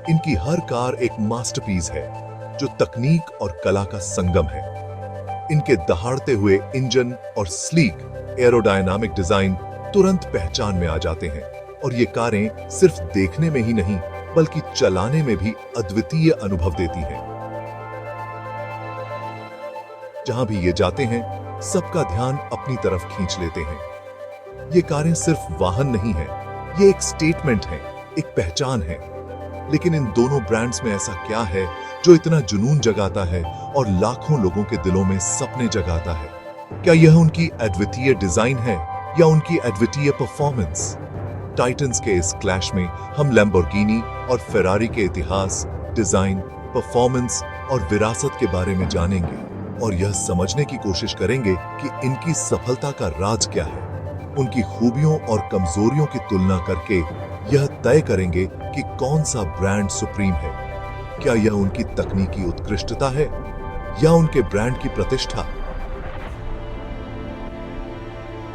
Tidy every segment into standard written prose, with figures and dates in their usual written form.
इनकी हर कार एक मास्टरपीस है जो तकनीक और कला का संगम है। इनके दहाड़ते हुए इंजन और स्लीक एरोडायनामिक डिजाइन तुरंत पहचान में आ जाते हैं और ये कारें सिर्फ देखने में ही नहीं बल्कि चलाने में भी अद्वितीय अनुभव देती हैं। जहां भी ये जाते हैं सबका ध्यान अपनी तरफ खींच लेते हैं। ये कारें सिर्फ वाहन नहीं है, ये एक स्टेटमेंट है, एक पहचान है। लेकिन इन दोनों ब्रांड्स में ऐसा क्या है जो इतना जुनून जगाता है और लाखों लोगों के दिलों में सपने जगाता है? क्या यह उनकी अद्वितीय डिजाइन है या उनकी अद्वितीय परफॉर्मेंस? टाइटंस के इस क्लैश में हम लैम्बोर्गिनी और फेरारी के इतिहास, डिजाइन, परफॉर्मेंस और विरासत के बारे में जानेंगे और यह समझने की कोशिश करेंगे कि इनकी सफलता का राज क्या है। उनकी खूबियों और कमजोरियों की तुलना करके यह तय करेंगे कि कौन सा ब्रांड सुप्रीम है। क्या यह उनकी तकनीकी उत्कृष्टता है या उनके ब्रांड की प्रतिष्ठा?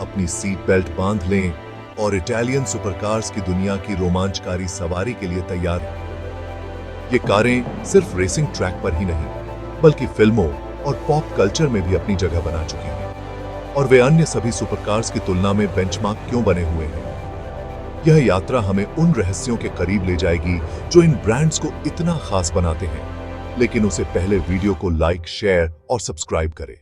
अपनी सीट बेल्ट बांध लें और इटालियन सुपरकार्स की दुनिया की रोमांचकारी सवारी के लिए तैयार हैं। ये कारें सिर्फ रेसिंग ट्रैक पर ही नहीं बल्कि फिल्मों और पॉप कल्चर में भी अपनी जगह बना चुकी हैं और वे अन्य सभी सुपरकार्स की तुलना में बेंचमार्क क्यों बने हुए हैं। यह यात्रा हमें उन रहस्यों के करीब ले जाएगी जो इन ब्रांड्स को इतना खास बनाते हैं। लेकिन उससे पहले वीडियो को लाइक, शेयर और सब्सक्राइब करें।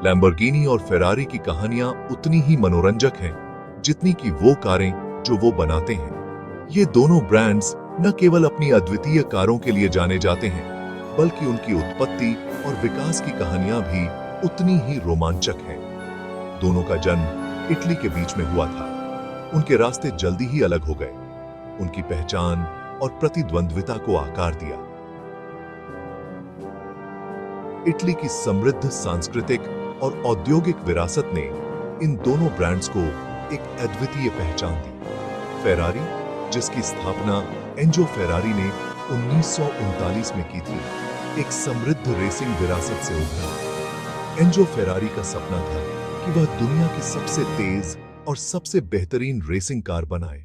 लैम्बोर्गिनी और फेरारी की कहानियां उतनी ही मनोरंजक हैं जितनी कि वो कारें जो वो बनाते हैं। ये दोनों ब्रांड्स न केवल अपनी अद्वितीय कारों के लिए जाने जाते हैं बल्कि उनकी उत्पत्ति और विकास की कहानियां भी उतनी ही रोमांचक हैं। दोनों का जन्म इटली के बीच में हुआ था। उनके रास्ते जल्दी ही अलग हो गए। उनकी पहचान और प्रतिद्वंद्विता को आकार दिया। इटली की समृद्ध सांस्कृतिक और औद्योगिक विरासत ने इन दोनों ब्रांड्स को एक अद्वितीय पहचान दी। फेरारी, जिसकी स्थापना एंजो फेरारी ने 1939 में की थी, एक समृद्ध रेसिंग विरासत से उभरा। एंजो फेरारी का सपना था कि वह दुनिया की सबसे तेज और सबसे बेहतरीन रेसिंग कार बनाए।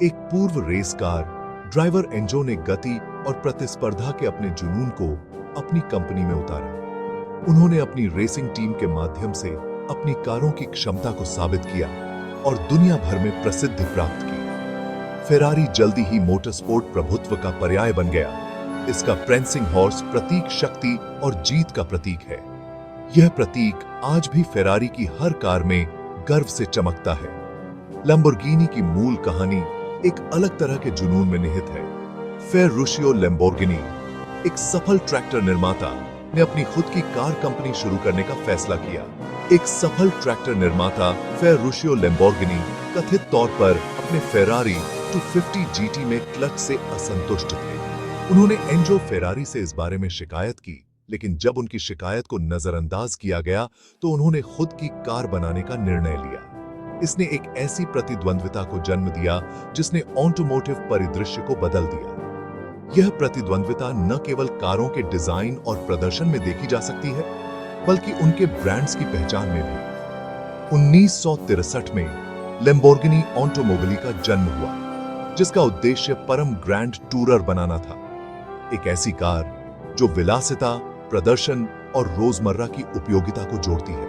एक पूर्व रेस कार ड्राइवर एंजो ने गति और प्रतिस्पर्धा के अपने जुनून को अपनी कंपनी में उतारा। उन्होंने अपनी रेसिंग टीम के माध्यम से अपनी कारों की क्षमता को साबित किया और दुनिया भर में प्रसिद्धि प्राप्त की। फेरारी जल्दी ही मोटरस्पोर्ट प्रभुत्व का पर्याय बन गया। इसका प्रेंसिंग हॉर्स प्रतीक शक्ति और जीत का प्रतीक है। यह प्रतीक आज भी फेरारी की हर कार में गर्व से चमकता है। लैम्बोर्गिनी की मूल कहानी एक अलग तरह के जुनून में निहित है। फेरुशियो लैम्बोर्गिनी, एक सफल ट्रैक्टर निर्माता, ने अपनी खुद की कार कंपनी शुरू करने का फैसला किया। एक सफल ट्रैक्टर निर्माता फेरुशियो लैम्बोर्गिनी कथित तौर पर अपने फेरारी 250 GT में क्लच से असंतुष्ट थे। उन्होंने एंजो फेरारी से इस बारे में शिकायत की, लेकिन जब उनकी शिकायत को नजरअंदाज किया गया तो उन्होंने खुद की कार बनाने का निर्णय लिया। इसने एक ऐसी प्रतिद्वंद्विता को जन्म दिया जिसने ऑटोमोटिव परिदृश्य को बदल दिया। यह प्रतिद्वंद्विता न केवल कारों के डिजाइन और प्रदर्शन में देखी जा सकती है बल्कि उनके ब्रांड्स की पहचान में भी। 1963 में लैम्बोर्गिनी ऑटोमोबिली का जन्म हुआ, जिसका उद्देश्य परम ग्रैंड टूरर बनाना था। एक ऐसी कार जो विलासिता, प्रदर्शन और रोजमर्रा की उपयोगिता को जोड़ती है।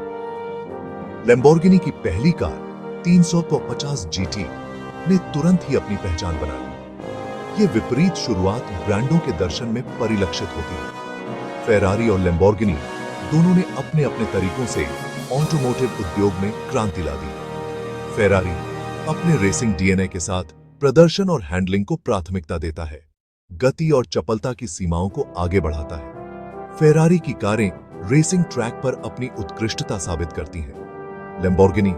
लैम्बोर्गिनी की पहली कार 350 GT ने तुरंत ही अपनी पहचान बना ली। ये विपरीत शुरुआत ब्रांडों के दर्शन में परिलक्षित होती है। फेरारी और लैम्बोर्गिनी दोनों ने अपने अपने तरीकों से ऑटोमोटिव उद्योग में क्रांति ला दी। फेरारी अपने रेसिंग DNA के साथ प्रदर्शन और हैंडलिंग को प्राथमिकता देता है, गति और चपलता की सीमाओं को आगे बढ़ाता है। फेरारी की कारें रेसिंग ट्रैक पर अपनी उत्कृष्टता साबित करती हैं। लैम्बोर्गिनी,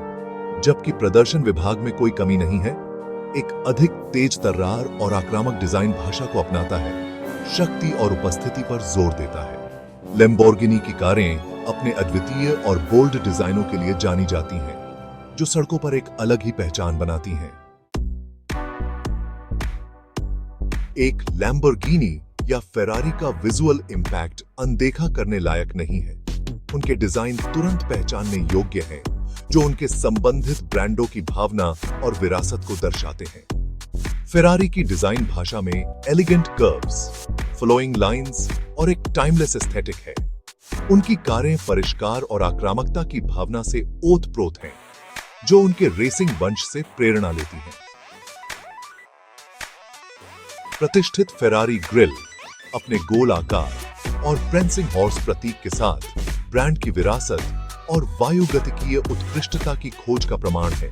जबकि प्रदर्शन विभाग में कोई कमी नहीं है, एक अधिक तेज तर्रार और आक्रामक डिजाइन भाषा को अपनाता है, शक्ति और उपस्थिति पर जोर देता है। लैम्बोर्गिनी की कारें अपने अद्वितीय और बोल्ड डिजाइनों के लिए जानी जाती हैं, जो सड़कों पर एक अलग ही पहचान बनाती हैं। एक लैम्बोर्गिनी या फेरारी का विजुअल इंपैक्ट अनदेखा करने लायक नहीं है। उनके डिजाइन तुरंत पहचानने योग्य हैं, जो उनके संबंधित ब्रांडों की भावना और विरासत को दर्शाते हैं। फेरारी की डिजाइन भाषा में एलिगेंट कर्व्स, फ्लोइंग लाइंस और एक टाइमलेस एस्थेटिक है। उनकी कारें परिष्कार और आक्रामकता की भावना से ओतप्रोत हैं, जो उनके रेसिंग वंश से प्रेरणा लेती हैं। प्रतिष्ठित फेरारी ग्रिल अपने गोल आकार और प्रेंसिंग हॉर्स प्रतीक के साथ ब्रांड की विरासत और वायुगतिकीय उत्कृष्टता की खोज का प्रमाण है।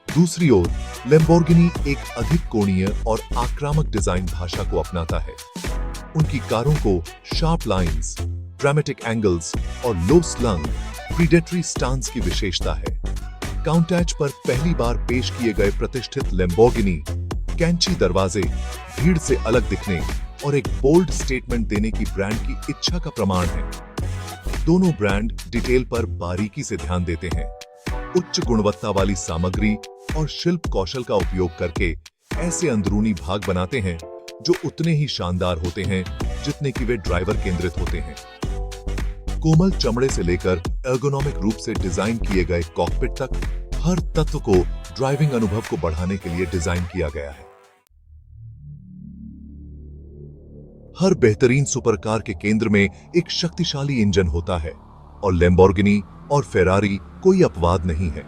दूसरी ओर लैम्बोर्गिनी एक अधिक कोणीय और आक्रामक डिजाइन भाषा को अपनाता है। उनकी कारों को शार्प लाइंस, ड्रामेटिक एंगल्स और लो स्लंग प्रीडेटरी स्टांस की विशेषता है। काउंटैच पर पहली बार पेश किए गए प्रतिष्ठित लैम्बोर्गिनी कैंची दरवाजे भीड़ से अलग दिखने और एक बोल्ड स्टेटमेंट देने की ब्रांड की इच्छा का प्रमाण है। दोनों ब्रांड डिटेल पर बारीकी से ध्यान देते हैं, उच्च गुणवत्ता वाली सामग्री और शिल्प कौशल का उपयोग करके ऐसे अंदरूनी भाग बनाते हैं जो उतने ही शानदार होते हैं जितने कि वे ड्राइवर केंद्रित होते हैं। कोमल चमड़े से लेकर एर्गोनॉमिक रूप से डिजाइन किए गए कॉकपिट तक, हर तत्व को ड्राइविंग अनुभव को बढ़ाने के लिए डिजाइन किया गया है। हर बेहतरीन सुपरकार के केंद्र में एक शक्तिशाली इंजन होता है और लैम्बोर्गिनी और फेरारी कोई अपवाद नहीं है।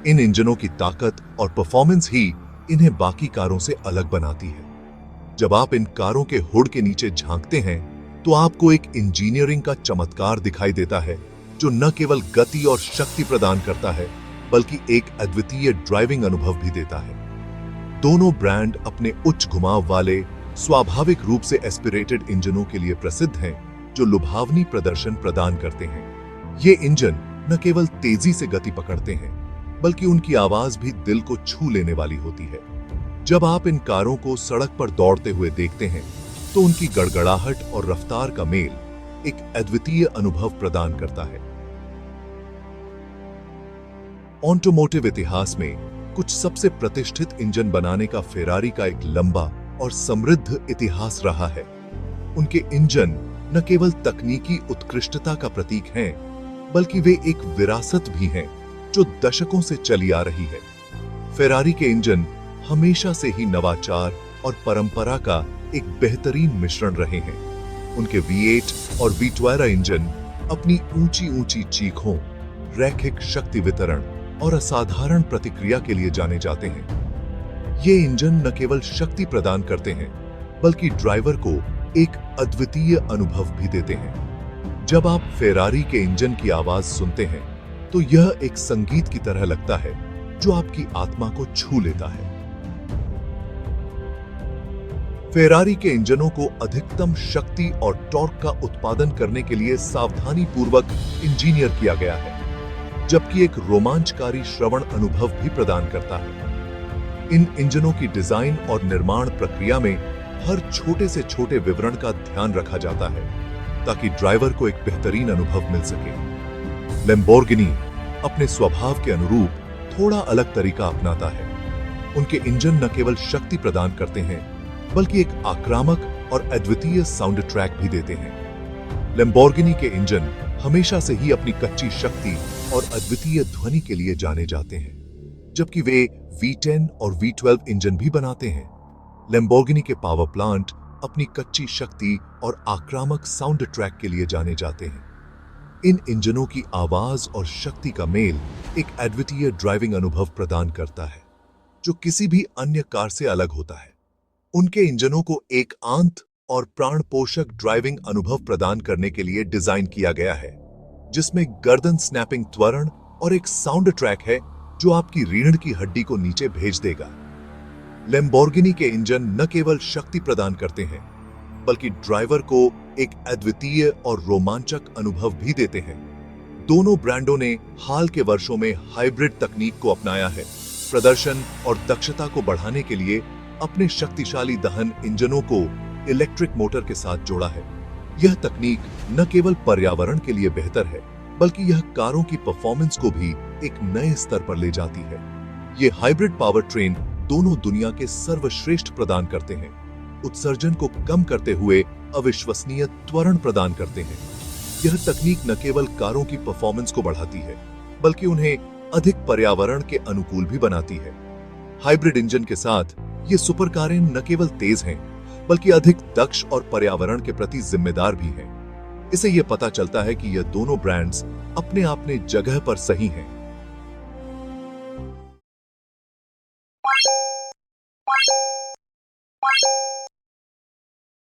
इन इंजनों की ताकत और परफॉर्मेंस ही इन्हें बाकी कारों से अलग बनाती है। जब आप इन कारों के हुड के नीचे झांकते हैं तो आपको एक इंजीनियरिंग का चमत्कार दिखाई देता है, जो न केवल गति और शक्ति प्रदान करता है बल्कि एक अद्वितीय ड्राइविंग अनुभव भी देता है। दोनों ब्रांड अपने उच्च घुमाव वाले स्वाभाविक रूप से एस्पिरेटेड इंजनों के लिए प्रसिद्ध हैं, जो लुभावनी प्रदर्शन प्रदान करते हैं। ये इंजन न केवल तेजी से गति पकड़ते हैं बल्कि उनकी आवाज भी दिल को छू लेने वाली होती है। जब आप इन कारों को सड़क पर दौड़ते हुए देखते हैं तो उनकी गड़गड़ाहट और रफ्तार का मेल एक अद्वितीय अनुभव प्रदान करता है। ऑटोमोटिव इतिहास में कुछ सबसे प्रतिष्ठित इंजन बनाने का फेरारी का एक लंबा और समृद्ध इतिहास रहा है। उनके इंजन न केवल तकनीकी उत्कृष्टता का प्रतीक हैं, बल्कि वे एक विरासत भी हैं जो दशकों से चली आ रही है। फेरारी के इंजन हमेशा से ही नवाचार और परंपरा का एक बेहतरीन मिश्रण रहे हैं। उनके V8 और V12 इंजन अपनी ऊंची ऊंची चीखों, रैखिक शक्ति वितरण और असाधारण प्रतिक्रिया के लिए जाने जाते हैं। ये इंजन न केवल शक्ति प्रदान करते हैं बल्कि ड्राइवर को एक अद्वितीय अनुभव भी देते हैं। जब आप फेरारी के इंजन की आवाज सुनते हैं तो यह एक संगीत की तरह लगता है जो आपकी आत्मा को छू लेता है। फेरारी के इंजनों को अधिकतम शक्ति और टॉर्क का उत्पादन करने के लिए सावधानी पूर्वक इंजीनियर किया गया है, जबकि एक रोमांचकारी श्रवण अनुभव भी प्रदान करता है। इन इंजनों की डिजाइन और निर्माण प्रक्रिया में हर छोटे से छोटे विवरण का ध्यान रखा जाता है ताकि ड्राइवर को एक बेहतरीन अनुभव मिल सके। लैम्बोर्गिनी अपने स्वभाव के अनुरूप थोड़ा अलग तरीका अपनाता है। उनके इंजन न केवल शक्ति प्रदान करते हैं बल्कि एक आक्रामक और अद्वितीय साउंड ट्रैक भी देते हैं। लैम्बोर्गिनी के इंजन हमेशा से ही अपनी कच्ची शक्ति और अद्वितीय ध्वनि के लिए जाने जाते हैं, जबकि वे V10 और V12 इंजन भी बनाते हैं। लैम्बोर्गिनी के पावर प्लांट अपनी कच्ची शक्ति और आक्रामक साउंड ट्रैक के लिए जाने जाते हैं। इन इंजनों की आवाज और शक्ति का मेल एक अद्वितीय ड्राइविंग अनुभव प्रदान करता है, जो किसी भी अन्य कार से अलग होता है। उनके इंजनों को एक आंत और प्राण पोषक ड्राइविंग अनुभव प्रदान करने के लिए डिजाइन किया गया है, जिसमें गर्दन स्नैपिंग त्वरण और एक साउंड ट्रैक है जो आपकी रीढ़ की हड्डी को नीचे भेज देगा। लैम्बोर्गिनी के इंजन न केवल शक्ति प्रदान करते हैं बल्कि ड्राइवर को एक अद्वितीय और रोमांचक अनुभव भी देते हैं। दोनों ब्रांडों ने हाल के वर्षों में हाइब्रिड तकनीक को अपनाया है, प्रदर्शन और दक्षता को बढ़ाने के लिए अपने शक्तिशाली दहन इंजनों को इलेक्ट्रिक मोटर के साथ जोड़ा है। यह तकनीक न केवल पर्यावरण के लिए बेहतर है बल्कि यह कारों की परफॉर्मेंस को भी एक नए स्तर पर ले जाती है। ये हाइब्रिड पावर ट्रेन दोनों दुनिया के सर्वश्रेष्ठ प्रदान करते हैं, उत्सर्जन को कम करते हुए अविश्वसनीय त्वरण प्रदान करते हैं। यह तकनीक न केवल कारों की परफॉर्मेंस को बढ़ाती है बल्कि उन्हें अधिक पर्यावरण के अनुकूल भी बनाती है। हाइब्रिड इंजन के साथ ये सुपर कारें न केवल तेज हैं, बल्कि अधिक दक्ष और पर्यावरण के प्रति जिम्मेदार भी हैं। इससे यह पता चलता है कि यह दोनों ब्रांड्स अपने अपने जगह पर सही हैं